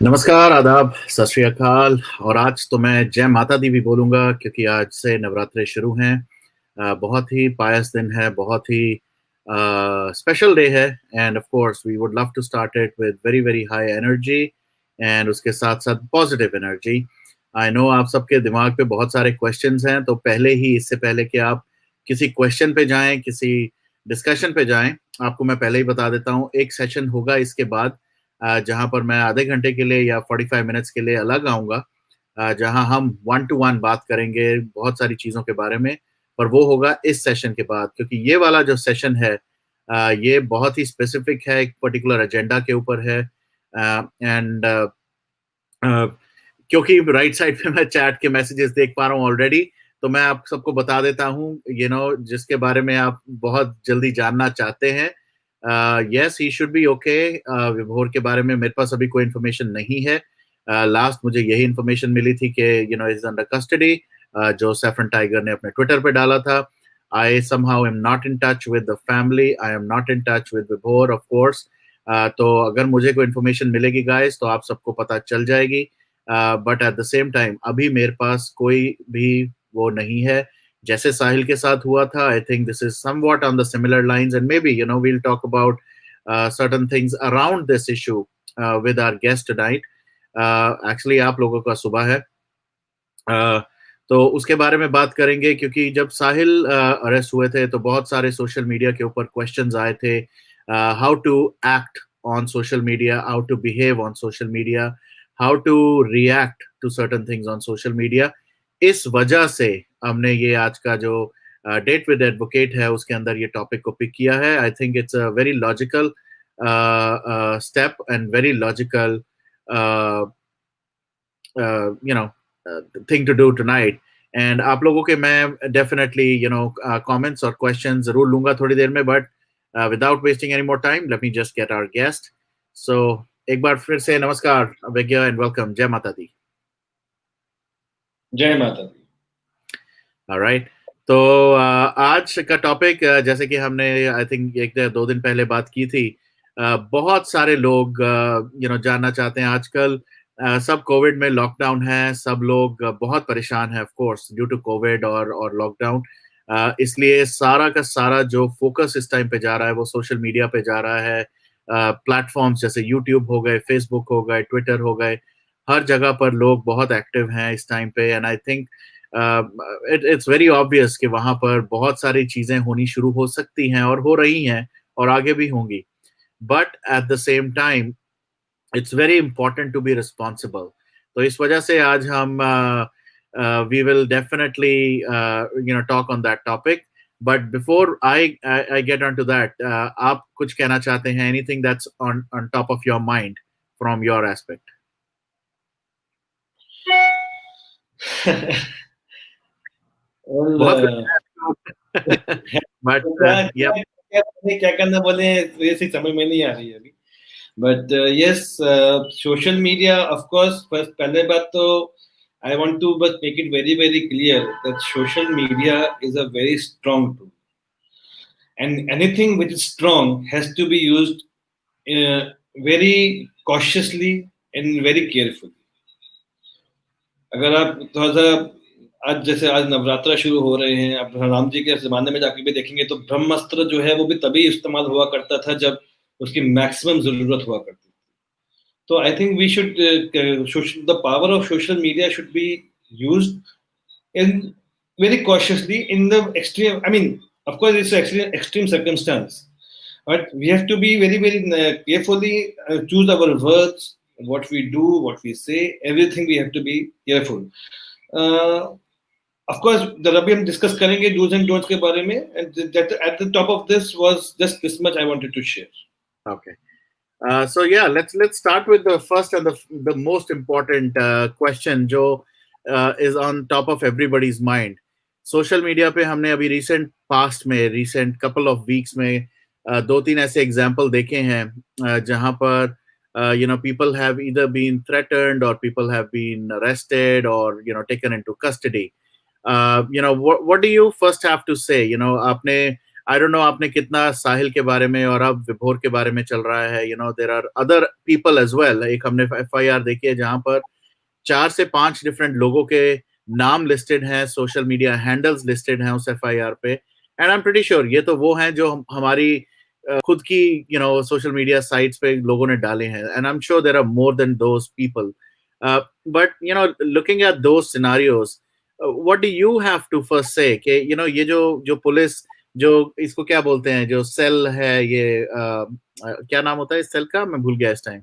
नमस्कार, आदाब, सत श्री अकाल। और आज तो मैं जय माता दी भी बोलूँगा क्योंकि आज से नवरात्रे शुरू हैं। बहुत ही पायस दिन है, बहुत ही स्पेशल डे है and of course we would love to start it with very very high energy and उसके साथ-साथ पॉजिटिव एनर्जी। आई नो आप सबके दिमाग पे बहुत सारे क्वेश्चंस हैं, तो इससे पहले कि आप किसी क्वेश्चन पे जाएँ, किसी डिस्कशन पे जाएँ, आपको मैं पहले ही बता देता हूँ, एक सेशन होगा इसके बाद जहाँ पर मैं आधे घंटे के लिए या 45 मिनट्स के लिए अलग आऊँगा, जहाँ हम वन टू वन बात करेंगे बहुत सारी चीज़ों के बारे में, पर वो होगा इस सेशन के बाद क्योंकि ये वाला जो सेशन है ये बहुत ही स्पेसिफिक है, एक पर्टिकुलर एजेंडा के ऊपर है एंड क्योंकि राइट साइड पे मैं चैट के मैसेजेस देख पा रहा हूँ ऑलरेडी, तो मैं आप सबको बता देता हूँ, जिसके बारे में आप बहुत जल्दी जानना चाहते हैं। Yes, he should be okay. विभोर के बारे में मेरे पास अभी कोई इन्फॉर्मेशन नहीं है। लास्ट मुझे यही इन्फॉर्मेशन मिली थी कि इज अंडर कस्टडी, जो सैफरन टाइगर ने अपने ट्विटर पे डाला था। I somehow am not in touch with the family, I am not in touch with विभोर ऑफ कोर्स। तो अगर मुझे कोई इन्फॉर्मेशन मिलेगी गाइस तो आप सबको पता चल जाएगी, but at the same time अभी मेरे पास कोई भी वो नहीं है। जैसे साहिल के साथ हुआ था, I think this is somewhat on the similar lines and maybe we'll talk about certain things around this issue with our guest tonight. Actually आप लोगों का सुबह है, तो उसके बारे में बात करेंगे क्योंकि जब साहिल अरेस्ट हुए थे तो बहुत सारे सोशल मीडिया के ऊपर क्वेश्चंस आए थे, how to act on social media, how to behave on social media, how to react to certain things on social media. इस वजह से हमने ये आज का जो डेट विद एडवोकेट है उसके अंदर ये टॉपिक को पिक किया है। I think it's a very logical step and very logical thing to do tonight. And आप लोगों के मैं डेफिनेटली कमेंट्स और क्वेश्चन जरूर लूंगा थोड़ी देर में, but without wasting any more time let me just get our guest. So एक बार फिर से नमस्कार अभिज्ञा एंड वेलकम। जय माता दी। जय माता दी। ऑलराइट, तो आज का टॉपिक जैसे कि हमने आई थिंक एक दो दिन पहले बात की थी, बहुत सारे लोग जानना चाहते हैं आजकल। सब कोविड में लॉकडाउन है, सब लोग बहुत परेशान है of course due to covid और लॉकडाउन। इसलिए सारा का सारा जो फोकस इस टाइम पे जा रहा है वो सोशल मीडिया पे जा रहा है। प्लेटफॉर्म्स जैसे यूट्यूब हो गए, फेसबुक हो गए, ट्विटर हो गए, हर जगह पर लोग बहुत एक्टिव हैं इस टाइम पे। And I think it's very obvious कि वहां पर बहुत सारी चीजें होनी शुरू हो सकती हैं और हो रही हैं और आगे भी होंगी, but at the same time it's very important to be responsible. तो इस वजह से आज हम we will definitely talk on that topic, but before I get on to that, आप कुछ कहना चाहते हैं? Anything that's on top of your mind from your aspect? But क्या करना बोले ये समझ में नहीं आ रही है अभी, but yes, social media of course. पहले बात तो I want to but make it very very clear that social media is a very strong tool, and anything which is strong has to be used very cautiously and very carefully. अगर आप थोड़ा सा आज नवरात्रा शुरू हो रहे हैं, आप राम जी के जमाने में जाकर भी देखेंगे तो ब्रह्मास्त्र जो है वो भी तभी इस्तेमाल हुआ करता था जब उसकी मैक्सिमम जरूरत हुआ करती थी। तो I think we should the power of social media should be used in very cautiously in the extreme. I mean, of course it's extreme circumstance, but we have to be very very carefully choose our words, what we do, what we say, everything we have to be careful. Of course the अभी हम discuss करेंगे do's and don'ts के बारे में, and that at the top of this was just this much I wanted to share. Okay. So yeah, let's start with the first and the most important question जो is on top of everybody's mind. Social media पे हमने अभी recent couple of weeks में दो तीन ऐसे example देखे हैं जहां पर people have either been threatened or people have been arrested or taken into custody. What do you first have to say? आपने आई डोंट नो आपने कितना साहिल के बारे में और अब विभोर के बारे में चल रहा है, there are other people as well. एक हमने एफआईआर देखी है जहां पर 4 से 5 डिफरेंट लोगों के नाम लिस्टेड हैं, सोशल मीडिया हैंडल्स लिस्टेड हैं उस एफआईआर पे। And I am pretty sure ये तो वो हैं जो हमारी खुद की सोशल मीडिया साइट्स पे लोगों ने डाले हैं। And I am sure there are more than those people, but looking at those scenarios, what do you have to first say कि ये जो पुलिस, जो इसको क्या बोलते हैं, जो सेल है, ये क्या नाम होता है इस सेल का, मैं भूल गया इस टाइम,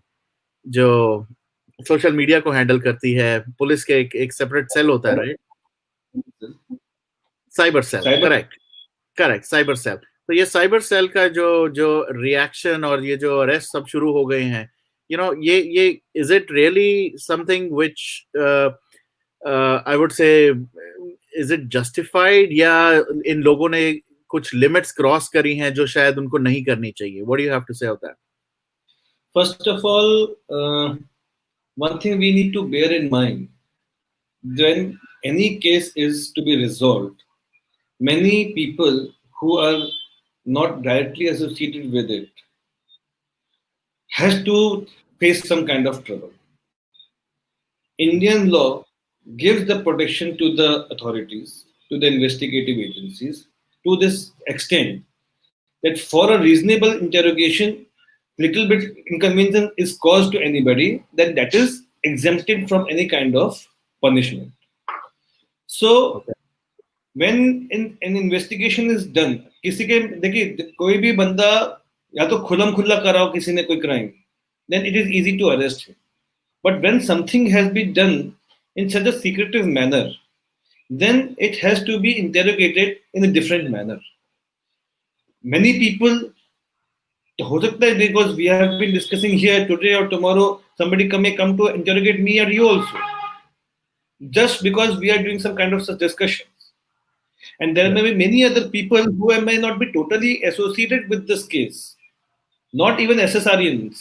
जो सोशल मीडिया को हैंडल करती है, पुलिस के एक सेपरेट सेल होता है, right? Cyber cell, cyber correct correct, cyber cell. तो ये साइबर सेल का जो जो रिएक्शन और ये जो अरेस्ट सब शुरू हो गए हैं, ये is it really something which I would say, is it justified, या इन लोगों ने कुछ लिमिट्स क्रॉस करी हैं जो शायद उनको नहीं करनी चाहिए? What do you have to say of that? First of all, one thing we need to bear in mind when any case is to be resolved, many people who are not directly associated with it has to face some kind of trouble. Indian law gives the protection to the authorities, to the investigative agencies, to this extent that for a reasonable interrogation, little bit inconvenience is caused to anybody, then that is exempted from any kind of punishment. So Okay. when an investigation is done, किसी के देखिए कोई भी बंदा या तो खुलम खुल्ला करा हो किसी ने कोई crime, then it is easy to arrest him. But when something has been done in such a secretive manner, then it has to be interrogated in a different manner. Many people, हो सकता है, because we have been discussing here today or tomorrow, somebody may come to interrogate me or you also, just because we are doing some kind of such discussions. And there may be many other people who may not be totally associated with this case, not even SSRians,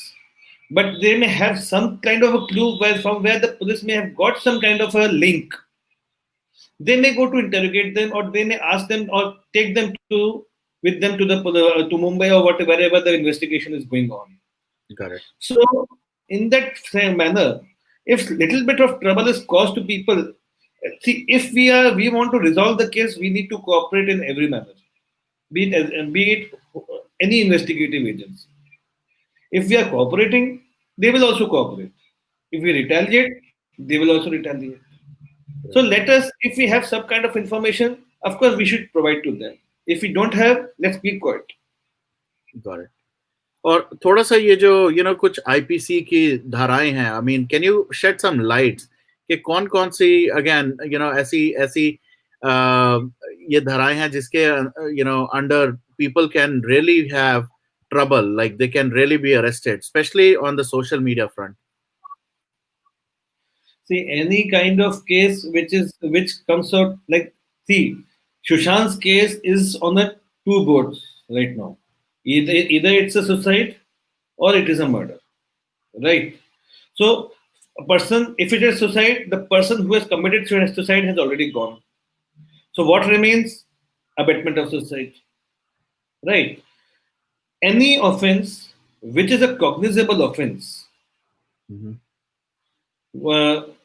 but they may have some kind of a clue from where the police may have got some kind of a link. They may go to interrogate them, or they may ask them or take them with them to Mumbai or wherever the investigation is going on. Got it. So in that same manner, if little bit of trouble is caused to people, see, if we want to resolve the case, we need to cooperate in every manner, be it any investigative agency. If we are cooperating, they will also cooperate. If we retaliate, they will also retaliate. So let us, if we have some kind of information, of course we should provide to them. If we don't have, let's be quiet. Got it. और थोड़ा सा ये जो कुछ IPC की धाराएं हैं, I mean can you shed some lights कि कौन कौन सी अगेन ऐसी ये धाराएं हैं जिसके under people can really have trouble, like they can really be arrested, especially on the social media front? See, any kind of case which comes out, like, see, Sushant's case is on the two boards right now. Either it's a suicide or it is a murder, right? So a person, if it is suicide, the person who has committed suicide has already gone. So what remains? Abetment of suicide, right? Any offense which is a cognizable offense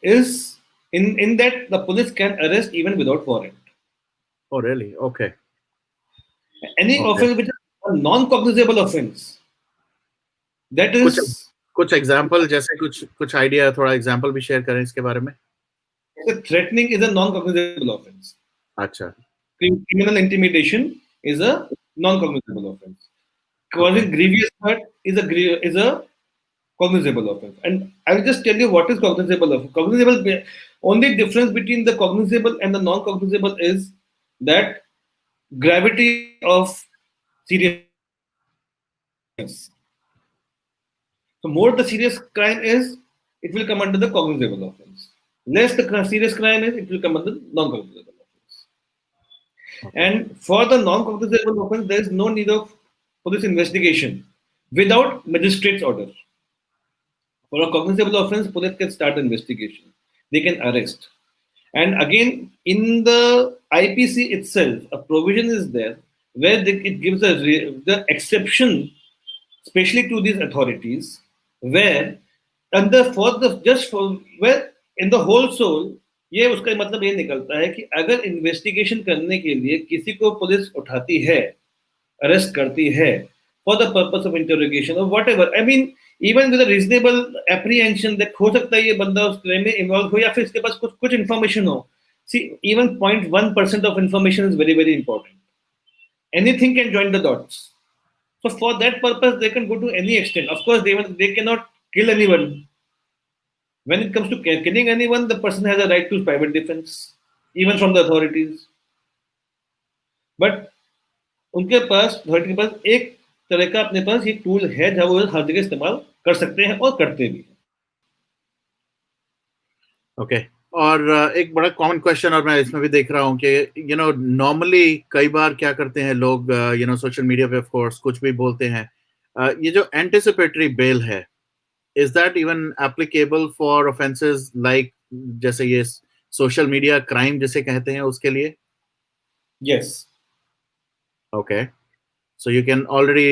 is in that the police can arrest even without warrant. Oh, really? Okay. Any offense which is a non-cognizable offense, that is कुछ example, जैसे कुछ idea, थोड़ा example भी share करें इसके बारे में. Threatening is a non-cognizable offense. अच्छा. Criminal intimidation is a non-cognizable offense. Causing grievous hurt is a cognizable offense. And I will just tell you what is cognizable offense. Cognizable, only difference between the cognizable and the non-cognizable is that gravity of seriousness. So more the serious crime is, it will come under the cognizable offense. Less the serious crime is, it will come under non-cognizable offense. And for the non-cognizable offense, there is no need of police investigation without magistrate's order. For a cognizable offense, police can start investigation. They can arrest. And again, in the IPC itself, a provision is there where it gives the exception, especially to these authorities, where under for the just for where in the whole soul, ये उसका मतलब ये निकलता है कि अगर investigation करने के लिए किसी को पुलिस उठाती है, अरेस्ट करती है for the purpose of interrogation और whatever, I mean even with reasonable apprehension that हो सकता है ये बंदा उस क्राइम में इन्वॉल्व हो या फिर इसके पास कुछ कुछ इन्फॉर्मेशन हो. See even 0.1% of information is very very important. Anything can join the dots. So for that purpose, they can go to any extent. Of course, they cannot kill anyone. When it comes to killing anyone, the person has a right to private defense, even from the authorities. But उनके पास authority के पास एक तरह का अपने पास ये tool है जहाँ वो हर जगह इस्तेमाल कर सकते हैं और करते भी हैं. ओके और एक बड़ा कॉमन क्वेश्चन और मैं इसमें भी देख रहा हूँ कि नॉर्मली कई बार क्या करते हैं लोग सोशल मीडिया पे ऑफ कोर्स कुछ भी बोलते हैं. ये जो एंटिसिपेटरी बेल है, is that even applicable for offences like जैसे ये सोशल मीडिया क्राइम जिसे कहते हैं उसके लिए? Yes. Okay, so you can already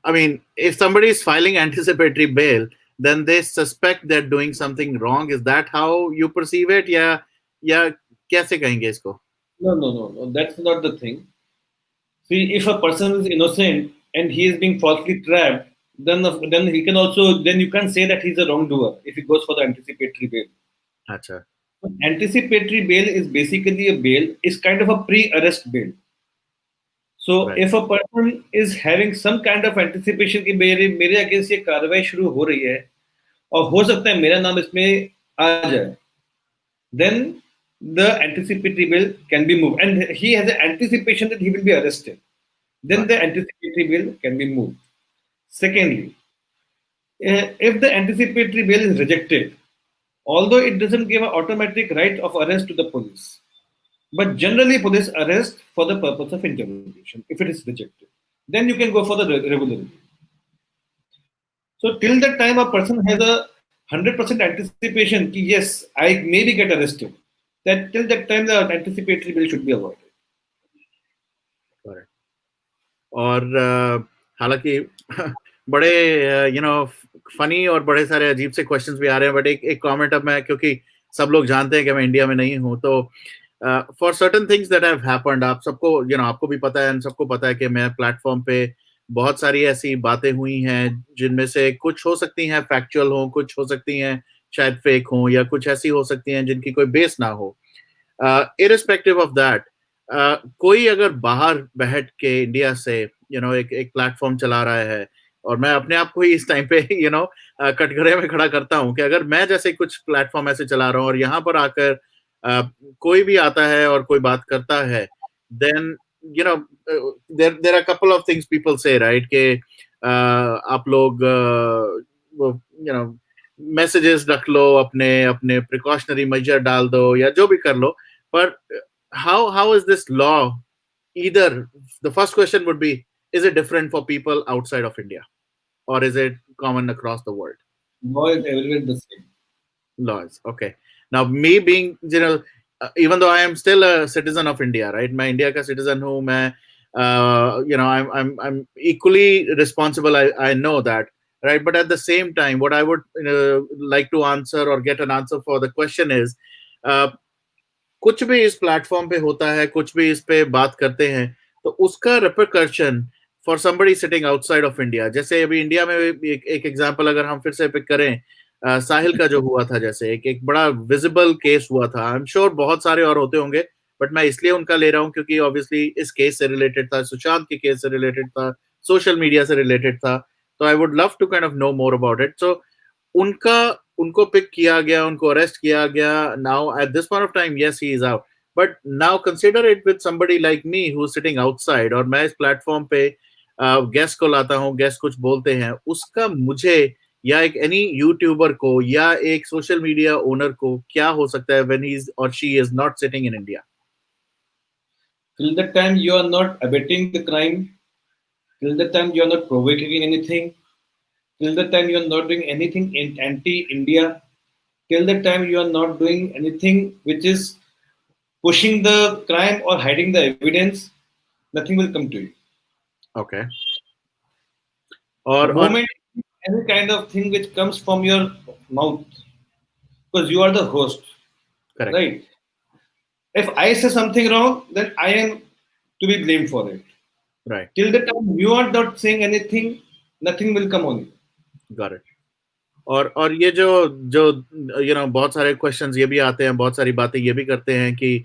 I mean, if somebody is filing anticipatory bail, then they suspect they're doing something wrong. Is that how you perceive it? या कैसे कहेंगे इसको? No. That's not the thing. See, if a person is innocent and he is being falsely trapped, then he can also then you can't say that he's a wrongdoer if he goes for the anticipatory bail. अच्छा. Anticipatory bail is basically a bail. It's kind of a pre-arrest bail. So Right. if a person is having some kind of anticipation कि मेरे against ये कार्रवाई शुरू हो रही है और हो सकता है मेरा नाम इसमें आ जाए, then the anticipatory bail can be moved and he has an anticipation that he will be arrested, then the anticipatory bail can be moved. Secondly, if the anticipatory bail is rejected, although it doesn't give an automatic right of arrest to the police, but generally police arrest for the purpose of interrogation if it is rejected. Then you can go for the regular. So till that time a person has a 100% anticipation कि yes, I maybe get arrested. That till that time the anticipatory bail should be avoided. Correct. और हालांकि बड़े funny और बड़े सारे अजीब से questions भी आ रहे हैं, बट एक कमेंट अब मैं, क्योंकि सब लोग जानते हैं कि मैं इंडिया में नहीं हूं, तो for certain things that have happened, आप सबको आपको भी पता है, सबको पता है कि मैं प्लेटफॉर्म पे बहुत सारी ऐसी बातें हुई हैं जिनमें से कुछ हो सकती हैं फैक्चुअल हो, कुछ हो सकती हैं शायद फेक हो, या कुछ ऐसी हो सकती हैं जिनकी कोई बेस ना हो. इररिस्पेक्टिव ऑफ दैट, कोई अगर बाहर बैठ के इंडिया से एक प्लेटफॉर्म चला रहा है, और मैं अपने आप को ही इस टाइम पे कटघरे में खड़ा करता हूं कि अगर मैं जैसे कुछ प्लेटफॉर्म ऐसे चला रहा हूं और यहाँ पर आकर कोई भी आता है और कोई बात करता है, then there are a couple of things people say, right, कि आप लोग मैसेजेस रख लो, अपने प्रिकॉशनरी मेजर डाल दो या जो भी कर लो, पर how is this law? Either the first question would be, is it different for people outside of India, or is it common across the world? Law is everywhere the same. Laws, okay. Now me being even though I am still a citizen of India, right, मैं India का citizen हूँ, मैं I'm equally responsible, I know that, right, but at the same time what I would like to answer or get an answer for the question is, कुछ भी इस platform पे होता है, कुछ भी इस पे बात करते हैं, तो उसका repercussion for somebody sitting outside of India, जैसे अभी इंडिया में एक एग्जांपल अगर हम फिर से पिक करें, साहिल का जो हुआ था, जैसे एक बड़ा विजिबल केस हुआ था, आई एम श्योर बहुत सारे और होते होंगे, बट मैं इसलिए उनका ले रहा हूँ क्योंकि ऑब्वियसली इस केस से रिलेटेड था, सुशांत के केस से रिलेटेड था, सोशल मीडिया से रिलेटेड था, तो I would love to kind of know more about it. So उनको पिक किया गया, उनको अरेस्ट किया गया. Now at this point of time, yes, he is out, but now consider it with somebody like me who is sitting outside, और मैं इस platform पे गेस्ट को लाता हूँ, गेस्ट कुछ बोलते हैं, उसका मुझे या एक एनी यूट्यूबर को या एक सोशल मीडिया ओनर को क्या हो सकता है when he or she is not sitting in India? Till the time you are not abetting the crime, till the time you are not provoking anything, till the time you are not doing anything anti-India, till the time you are not doing anything which is pushing the crime or hiding the evidence, nothing will come to you. Okay. The और moment any kind of thing which comes from your mouth, because you are the host, correct. right? If I say something wrong, then I am to be blamed for it. Right. Till the time you are not saying anything, nothing will come on you. Got it. और ये जो जो बहुत सारे questions ये भी आते हैं, बहुत सारी बातें ये भी करते हैं कि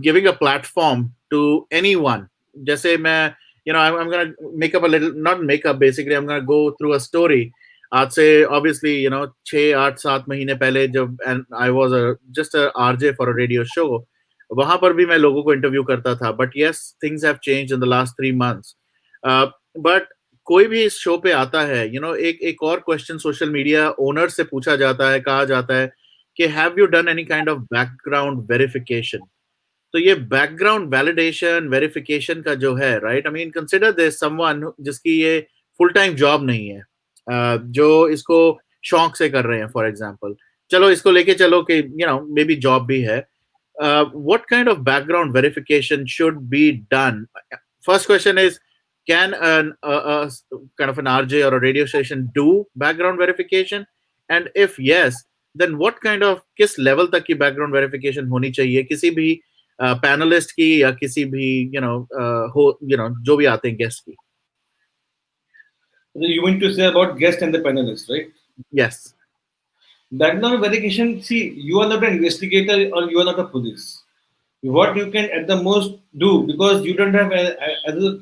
giving a platform to anyone. जैसे मैं I'm gonna make up a little, not make up, basically I'm gonna go through a story. आज से obviously 6 8 7 महीने पहले जब I was just a RJ for a radio show, वहां पर भी मैं लोगों को इंटरव्यू करता था. But yes, things have changed in the last 3 months. But कोई भी इस शो पे आता है, एक और क्वेश्चन सोशल मीडिया ओनर से पूछा जाता है, कहा जाता है कि have you done any kind of background verification. तो ये बैकग्राउंड वैलिडेशन वेरिफिकेशन का जो है, right, I mean consider this someone जिसकी ये फुल टाइम जॉब नहीं है, जो इसको शौक से कर रहे हैं. फॉर एग्जांपल, चलो इसको लेके चलो कि मे बी जॉब भी है. What kind of background verification should be done? First question is, can a kind of an RJ or a radio station do background verification? And if yes, then what kind of किस level तक की background verification होनी चाहिए किसी भी panelist की या किसी भी जो भी आते हैं guest की? You mean to say about guest and the panelists, right? Yes. Background verification. See, you are not an investigator or you are not a police. What you can at the most do, because you don't have as a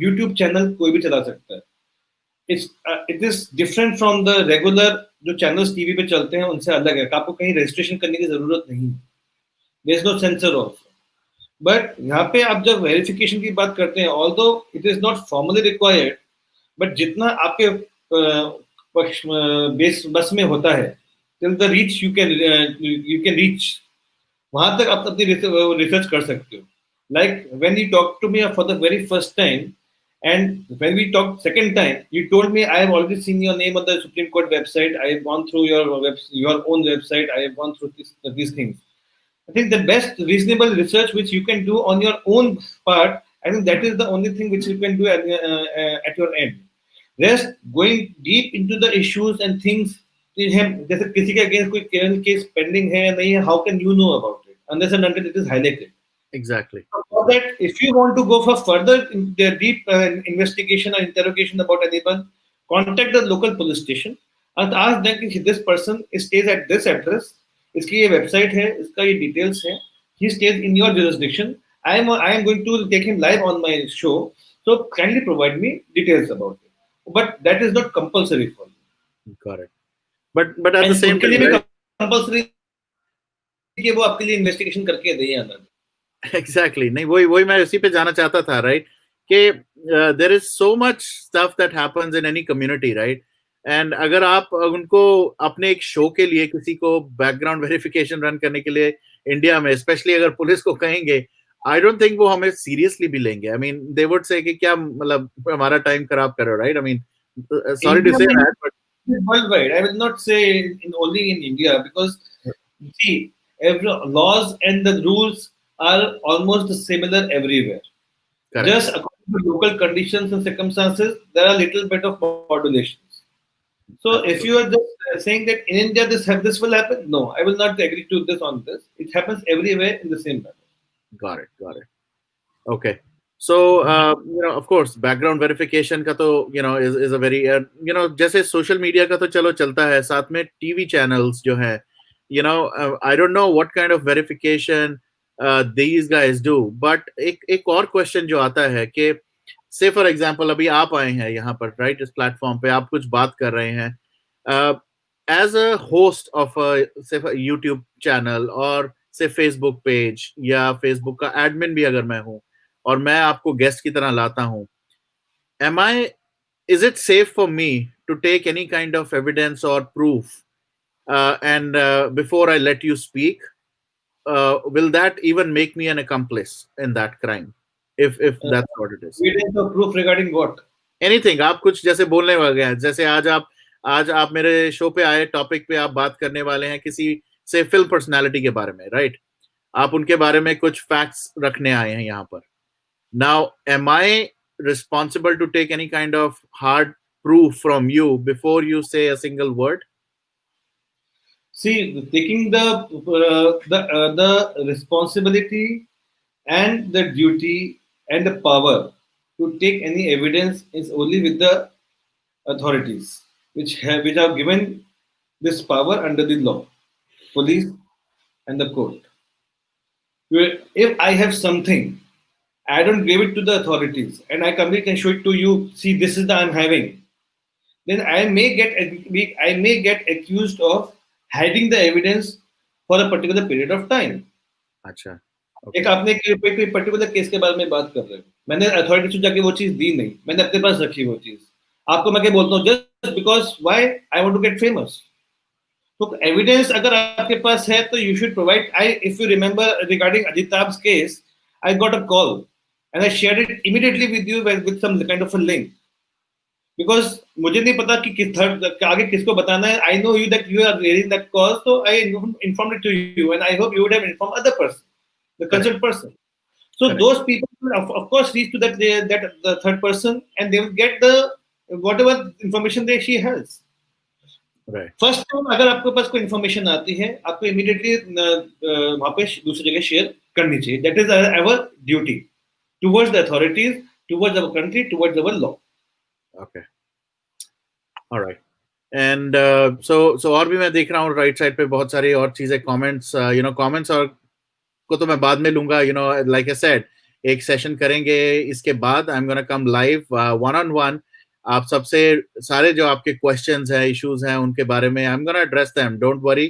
YouTube channel, कोई भी चला सकता है. It is different from the regular जो channels TV पे चलते हैं उनसे अलग है. आपको कहीं registration करने की जरूरत नहीं है. There is no censor also. But यहाँ पे आप जब verification की बात करते हैं, although it is not formally required, but जितना आपके बस में होता है, till the reach you can reach, वहां तक आप अपनी रिसर्च कर सकते हो. Like when you talked to me for the very first time, and when we talked second time, you told me I have already seen your name on the Supreme Court website. I have gone through your own website. I have gone through these things. I think the best reasonable research which you can do on your own part, I think that is the only thing which you can do at your end. Rest, going deep into the issues and things, जैसे किसी के against कोई criminal case pending है नहीं है, how can you know about it unless and until it is highlighted. Exactly. So for that, if you want to go for further deep investigation or interrogation about anyone, contact the local police station and ask them कि this person stays at this address, इसकी ये website है, इसका ये details है, he stays in your jurisdiction. I am going to take him live on my show, so kindly provide me details about it. But that is not compulsory for you. Got it. But at the same time, right? Compulsory कि वो आपके लिए investigation करके दें या ना. Exactly. नहीं, वही मैं इसी पे जाना चाहता था, right? कि there is so much stuff that happens in any community, right? And अगर आप उनको अपने एक शो के लिए किसी को बैकग्राउंड वेरिफिकेशन रन करने के लिए इंडिया में, स्पेशली अगर पुलिस को कहेंगे, आई डोंट थिंक वो हमें सीरियसली भी लेंगे. I mean they would say कि क्या मतलब हमारा टाइम खराब करो, right? I mean sorry to say that, but worldwide, I will not say only in India, because see, every laws and the rules are almost similar everywhere. correct. Just according to local conditions and circumstances, there are little bit of modulations. So if you are just saying that in India this will happen, no, I will not agree to this on this. It happens everywhere in the same manner. Got it. Okay. So of course background verification का तो is a very जैसे social media का तो चलो चलता है, साथ में TV channels जो है, I don't know what kind of verification these guys do, but एक और question जो आता है कि say for example अभी आप आए हैं यहाँ पर, right, इस platform पे आप कुछ बात कर रहे हैं, as a host of a say YouTube channel और say Facebook page या Facebook का admin भी अगर मैं हूँ और मैं आपको गेस्ट की तरह लाता हूं, is it safe for me to take any kind of evidence or proof and before I let you speak, will that even make me an accomplice in that crime, if that's what it is? Evidence or proof regarding what? Anything. आप कुछ जैसे बोलने वाले हैं, जैसे आज आप मेरे शो पे आए, टॉपिक पे आप बात करने वाले हैं किसी से फिल्म पर्सनालिटी के बारे में, राइट? आप उनके बारे में कुछ फैक्ट्स रखने आए हैं यहाँ पर. Now, am I responsible to take any kind of hard proof from you before you say a single word? See, taking the responsibility and the duty and the power to take any evidence is only with the authorities, which have given this power under the law, police and the court. If I have something, I don't give it to the authorities, and I come and show it to you. See, this is the I'm having. Then I may get accused of hiding the evidence for a particular period of time. अच्छा. एक Okay. आपने कोई particular case के बारे में बात कर रहे हो, मैंने अथॉरिटी से जाके वो चीज दी नहीं, मैंने अपने पास रखी वो चीज, आपको मैं क्या बोलता हूँ, just because why I want to get famous. तो एविडेंस अगर आपके पास है तो you should provide. I if you remember regarding Ajitabh's case, I got a call and I shared it immediately with you with some kind of a link, because मुझे नहीं पता कि किस थर्ड आगे किसको बताना है. I know you that you are rearing that cause, so I informed it to you, and I hope you would have informed other person, the Correct. concerned person. So Correct. those people will of course reach to that the third person, and they will get the whatever information she has. Right. First time अगर आपके पास कोई information आती है, आपको immediately वहां पे दूसरी जगह शेयर करनी चाहिए. That is our duty towards the authorities, towards our country, towards our law. Okay. All right. And so और भी मैं देख रहा हूँ राइट साइड पे बहुत सारी और चीजें कमेंट्स कमेंट्स और को तो मैं बाद में लूंगा. लाइक आई सेड, एक सेशन करेंगे इसके बाद. आई am gonna come live one on one. आप सबसे सारे जो आपके क्वेश्चंस हैं, इश्यूज हैं, उनके बारे में I am gonna address them. Don't worry.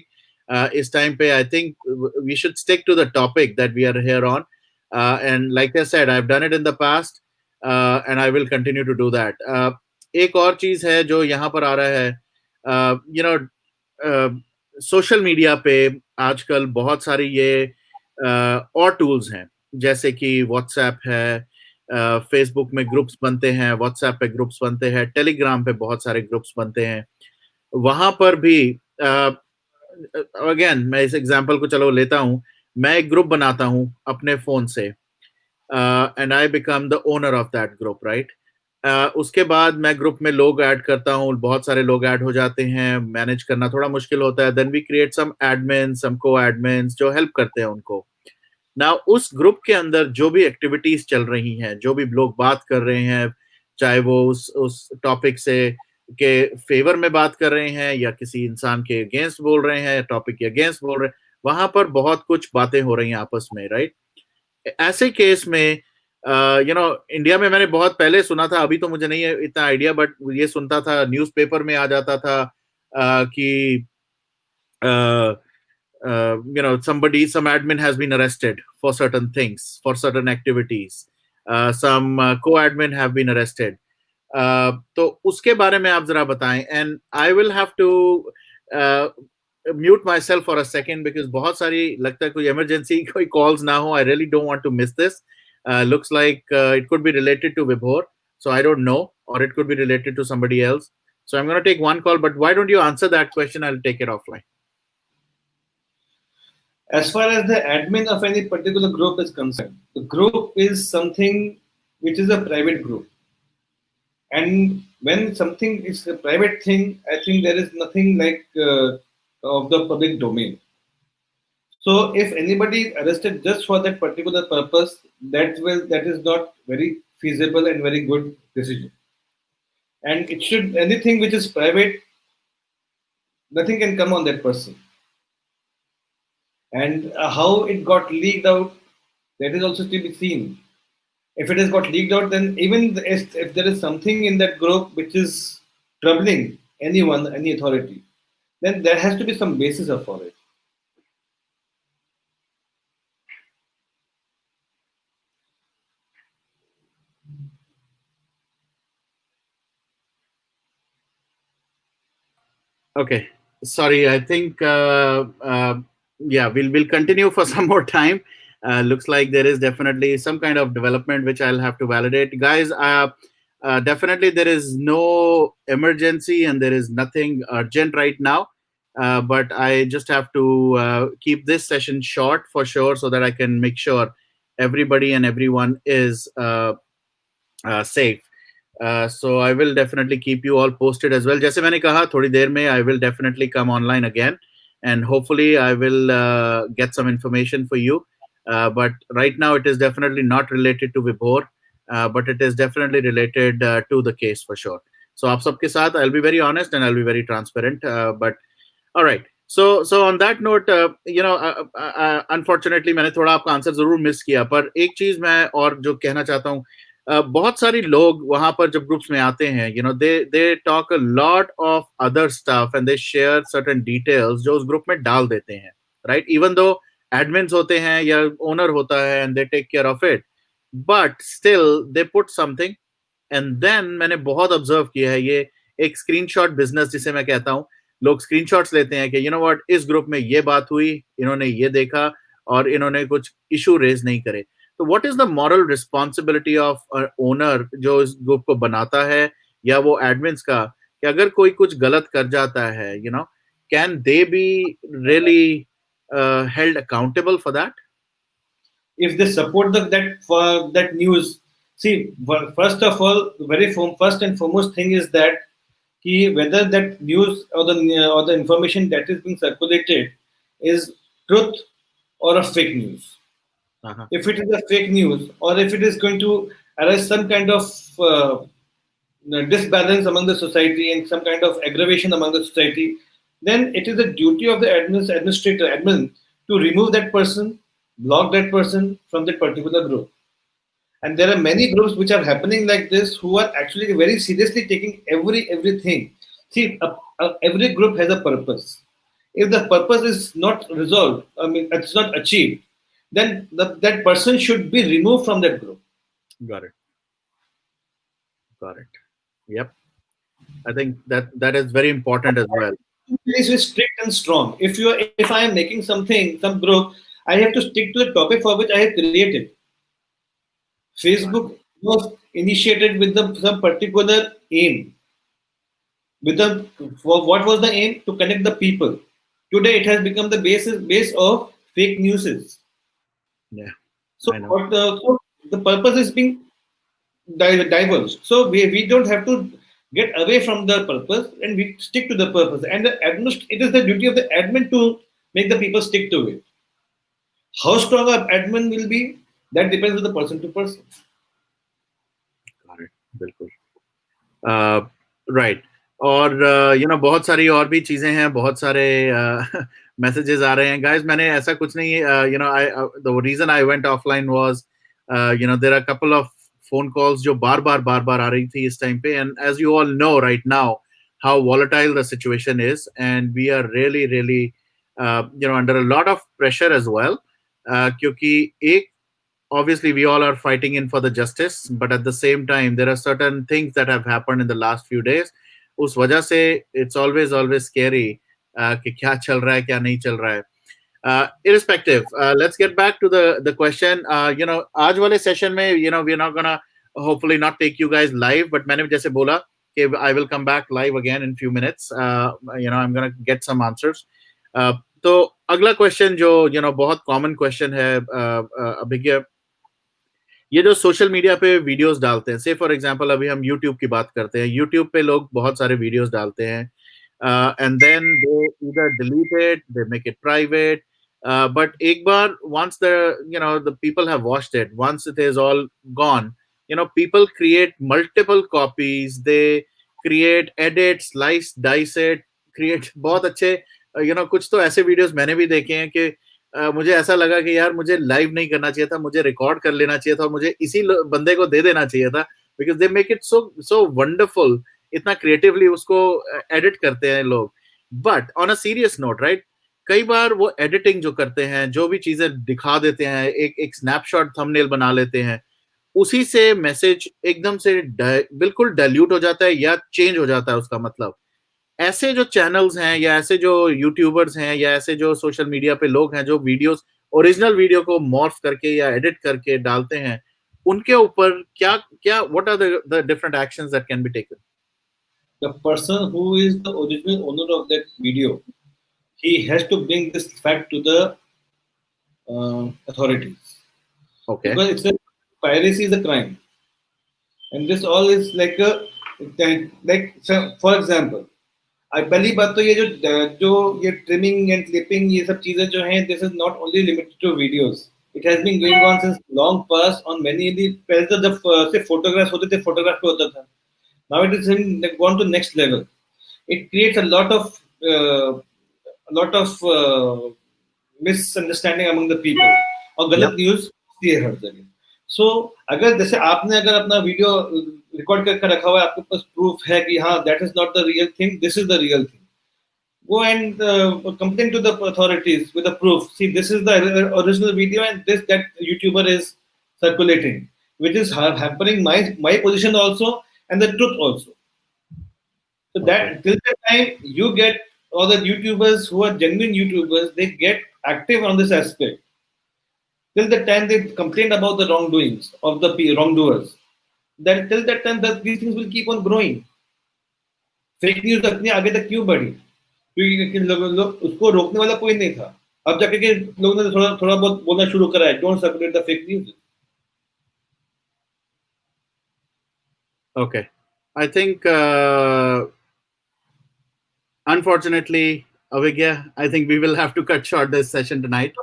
इस टाइम पे I think we should stick to the topic that we are here on. And like I said, I have done it in the past and I will continue to do that. एक और चीज है जो यहाँ पर आ रहा है. Social media पे आजकल बहुत सारी ये और टूल्स हैं, जैसे कि व्हाट्सएप है, फेसबुक में ग्रुप्स बनते हैं, व्हाट्सएप पे ग्रुप्स बनते हैं, टेलीग्राम पे बहुत सारे ग्रुप्स बनते हैं. वहां पर भी अगेन मैं इस एग्जांपल को चलो लेता हूं. मैं एक ग्रुप बनाता हूं अपने फोन से, and I become the owner of that group, right. उसके बाद मैं ग्रुप में लोग ऐड करता हूँ, बहुत सारे लोग ऐड हो जाते हैं, मैनेज करना थोड़ा मुश्किल होता है. Then we create some admin, some co admins जो हेल्प करते हैं उनको. नाउ उस ग्रुप के अंदर जो भी एक्टिविटीज चल रही हैं, जो भी लोग बात कर रहे हैं, चाहे वो उस टॉपिक से के फेवर में बात कर रहे हैं या किसी इंसान के अगेंस्ट बोल रहे हैं या टॉपिक के अगेंस्ट बोल रहे हैं, वहां पर बहुत कुछ बातें हो रही हैं आपस में, राइट. ऐसे केस में इंडिया में मैंने बहुत पहले सुना था, अभी तो मुझे नहीं है इतना आइडिया, बट ये सुनता था, न्यूज़पेपर में आ जाता था कि some admin has been arrested for certain things, for certain activities. Some co-admin have been arrested. तो उसके बारे में आप जरा बताएं. And I will have to mute myself for a second because बहुत सारी लगता है कोई emergency कोई calls ना हो. I really don't want to miss this. Looks like it could be related to Vibhor, so I don't know, or it could be related to somebody else. So I'm going to take one call, but why don't you answer that question? I'll take it offline. As far as the admin of any particular group is concerned, the group is something which is a private group. And when something is a private thing, I think there is nothing like of the public domain. So if anybody is arrested just for that particular purpose, that is not very feasible and very good decision. And it should, anything which is private, nothing can come on that person. And how it got leaked out, that is also to be seen. If it has got leaked out, then even if there is something in that group which is troubling anyone, any authority, then there has to be some basis for it. Okay, sorry. I think yeah, we'll continue for some more time. Looks like there is definitely some kind of development which I'll have to validate, guys. Definitely there is no emergency and there is nothing urgent right now. but I just have to keep this session short for sure, so that I can make sure everybody and everyone is safe. So I will definitely keep you all posted as well. जैसे मैंने कहा थोड़ी देर में I will definitely come online again, and hopefully I will get some information for you. But right now it is definitely not related to Vibhor, but it is definitely related to the case for sure. So आप सबके साथ I'll be very honest and I'll be very transparent. But all right. So on that note, unfortunately मैंने थोड़ा आपका answer जरूर miss किया, पर एक चीज मैं और जो कहना चाहता हूँ, बहुत सारी लोग वहां पर जब ग्रुप्स में आते हैं, they talk a lot of other stuff and they share certain details जो उस ग्रुप में डाल देते हैं, राइट? इवन दो एडमिन्स होते हैं या ओनर होता है and they take care of it, but still they put something, and then मैंने बहुत ऑब्जर्व किया है ये एक स्क्रीनशॉट बिजनेस जिसे मैं कहता हूँ। लोग स्क्रीनशॉट्स लेते हैं कि व्हाट, इस ग्रुप में ये बात हुई, इन्होंने ये देखा और इन्होंने कुछ इशू रेज नहीं करे। तो what is the moral responsibility of owner जो इस ग्रुप को बनाता है, या वो एडमिन्स का, कि अगर कोई कुछ गलत कर जाता है, can they be really held accountable for that? If they support that news, see, first of all, first and foremost thing is that whether that news or the information that is being circulated is truth or a fake news. If it is a fake news, or if it is going to arise some kind of disbalance among the society and some kind of aggravation among the society, then it is the duty of the admin to remove that person, block that person from that particular group. And there are many groups which are happening like this, who are actually very seriously taking everything. See, every group has a purpose. If the purpose is not resolved, it's not achieved, then that person should be removed from that group. Got it. Yep. I think that is very important as well. It is strict and strong. If I am making some group, I have to stick to the topic for which I have created. Facebook was initiated with some particular aim. What was the aim? To connect the people. Today it has become the base of fake news. Yeah. So the purpose is being diverged. So we don't have to get away from the purpose, and we stick to the purpose. And it is the duty of the admin to make the people stick to it. How strong an admin will be, that depends on the person to person. Got it. बिल्कुल. Right. और बहुत सारी और भी चीजें हैं, बहुत सारे मैसेजेस आ रहे हैं गाइस. मैंने ऐसा कुछ नहीं, the reason I went offline was there are a couple of phone calls जो बार बार आ रही थी इस टाइम पे, and as you all know right now how volatile the situation is, and we are really under a lot of pressure as well, क्योंकि एक, obviously we all are fighting in for the justice, but at the same time there are certain things that have happened in the last few days. उस वजह से it's always scary कि क्या चल रहा है क्या नहीं चल रहा है. Irrespective, let's get back to the question. आज वाले session में we're not gonna hopefully not take you guys live, but मैंने जैसे बोला कि I will come back live again in few minutes. I'm gonna get some answers. तो अगला question जो बहुत कॉमन क्वेश्चन है अभिज्ञ, ये जो सोशल मीडिया पे वीडियोस डालते हैं, से फॉर एग्जांपल अभी हम यूट्यूब की बात करते हैं, यूट्यूब पे लोग बहुत सारे वीडियोस डालते हैं, and then they either delete it, they make it private, but एक बार once the people have watched it, once it is all gone, people create multiple copies, they create, edit, slice, dice it, create बहुत अच्छे, कुछ तो ऐसे videos मैंने भी देखे हैं कि मुझे ऐसा लगा कि यार मुझे लाइव नहीं करना चाहिए था, मुझे रिकॉर्ड कर लेना चाहिए था और मुझे इसी बंदे को दे देना चाहिए था, because they make it so wonderful, इतना क्रिएटिवली उसको एडिट करते हैं लोग. But on a serious note, right, कई बार वो एडिटिंग जो करते हैं, जो भी चीजें दिखा देते हैं, एक स्नैपशॉट थंबनेल बना लेते हैं, उसी से मैसेज एकदम से बिल्कुल डाइल्यूट हो जाता है या चेंज हो जाता है उसका मतलब. ऐसे जो चैनल्स हैं या ऐसे जो यूट्यूबर्स हैं या ऐसे जो सोशल मीडिया पे लोग हैं जो वीडियोस, ओरिजिनल वीडियो को मॉर्फ करके या एडिट करके डालते हैं, उनके ऊपर क्या what are the different actions that can be taken? The person who is the original owner of that video he has to bring this fact to the authorities, Okay. because it's a piracy is a crime, and this all is like so for example, पहली बात तो ये जो ये trimming and clipping ये सब चीजें जो हैं, this is not only limited to videos. It has been going on since long past on many the. पहले तो जब सिर्फ फोटोग्राफ्स होते थे, फोटोग्राफ पे होता था. Now it is gone to next level. It creates a lot of misunderstanding among the people, और Yep. गलत न्यूज ये हर जगह. सो अगर जैसे आपने अगर अपना वीडियो रिकॉर्ड करके रखा हुआ है, आपके पास प्रूफ है कि हाँ that is not the real thing, this is the real thing, go and complain to the authorities with the proof. See, this is the original video, and this that YouTuber is circulating, which is hampering my position also, and the truth also. So Okay. that till the time you get all the YouTubers who are genuine YouTubers, they get active on this aspect. Till the time they complain about the wrongdoings of the wrongdoers, then till that time that these things will keep on growing. Fake news अपने आगे तक क्यों बढ़ी? क्योंकि उसको रोकने वाला कोई नहीं था. अब जाके के लोगों ने थोड़ा थोड़ा बहुत बोलना शुरू करा है, don't circulate the fake news. Okay. I think, unfortunately, Abhigya, I think we will have to cut short this session tonight.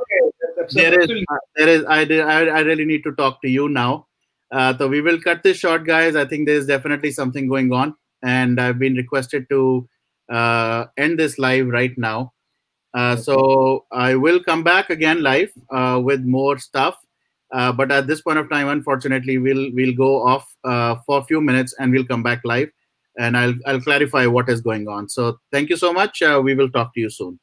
There is, I really need to talk to you now. So we will cut this short, guys. I think there is definitely something going on, and I've been requested to end this live right now. So I will come back again live with more stuff. But at this point of time, unfortunately, we'll go off for a few minutes and we'll come back live, and I'll clarify what is going on. So thank you so much. We will talk to you soon.